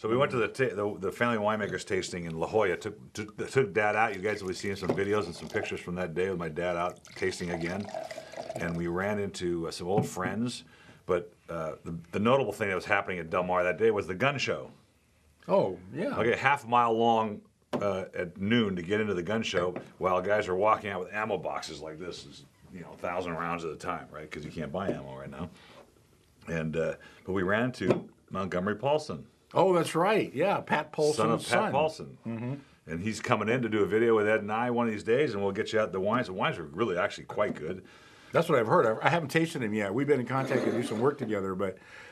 So we went to the family winemakers tasting in La Jolla. Took Dad out. You guys will be seeing some videos and some pictures from that day with my dad out tasting again. And we ran into some old friends. But the notable thing that was happening at Del Mar that day was the gun show. Oh, yeah. Okay, half a mile long at noon to get into the gun show while guys are walking out with ammo boxes like this, 1,000 rounds at a time, right? Because you can't buy ammo right now. And but we ran into Montgomery Paulson. Oh, that's right. Yeah, Pat Paulson's son of Pat Paulson. Mm-hmm. And he's coming in to do a video with Ed and I one of these days, and we'll get you out the wines. The wines are really actually quite good. That's what I've heard. I haven't tasted him yet. We've been in contact to do some work together,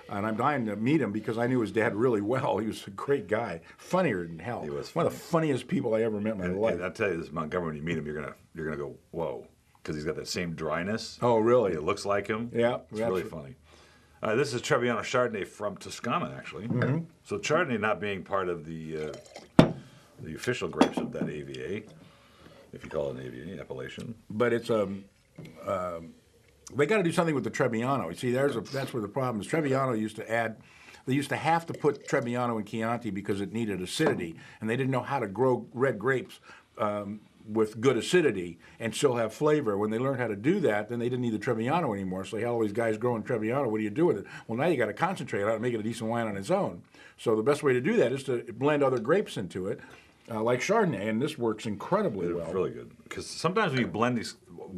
and I'm dying to meet him because I knew his dad really well. He was a great guy, funnier than hell. He was one of the funniest people I ever met in my life. And I'll tell you this, Montgomery, when you meet him, you're gonna go, whoa, because he's got that same dryness. Oh, really? It looks like him. Yeah, it's really funny. This is Trebbiano Chardonnay from Toscana, actually. Mm-hmm. So Chardonnay not being part of the official grapes of that AVA, if you call it an AVA appellation. But it's they got to do something with the Trebbiano. You see, that's where the problem is. Trebbiano they used to have to put Trebbiano in Chianti because it needed acidity, and they didn't know how to grow red grapes with good acidity and still have flavor. When they learned how to do that, then they didn't need the Trebbiano anymore. So they had all these guys growing Trebbiano. What do you do with it? Well, now you got to concentrate on it and make it a decent wine on its own. So the best way to do that is to blend other grapes into it, like Chardonnay, and this works incredibly well. It's really good. Because sometimes when you blend these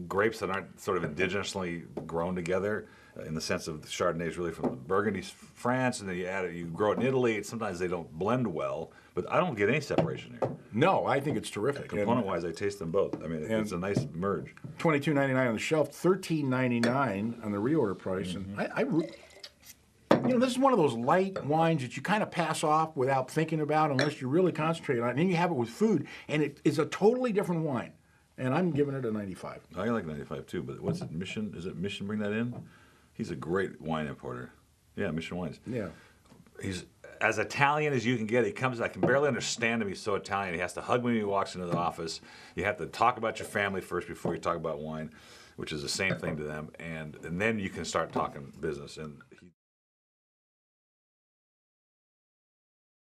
grapes that aren't sort of indigenously grown together, in the sense of the Chardonnay is really from Burgundy, France, and then you grow it in Italy. Sometimes they don't blend well, but I don't get any separation here. No, I think it's terrific. Component-wise, I taste them both. I mean, it's a nice merge. $22.99 on the shelf, $13.99 on the reorder price, and this is one of those light wines that you kind of pass off without thinking about unless you really concentrate on it. And then you have it with food, and it is a totally different wine. And I'm giving it a 95. I like 95 too, but what's it, Mission? Is it Mission bring that in? He's a great wine importer. Yeah, Mission Wines. Yeah. He's as Italian as you can get. He comes, I can barely understand him. He's so Italian. He has to hug me when he walks into the office. You have to talk about your family first before you talk about wine, which is the same thing to them. And then you can start talking business. And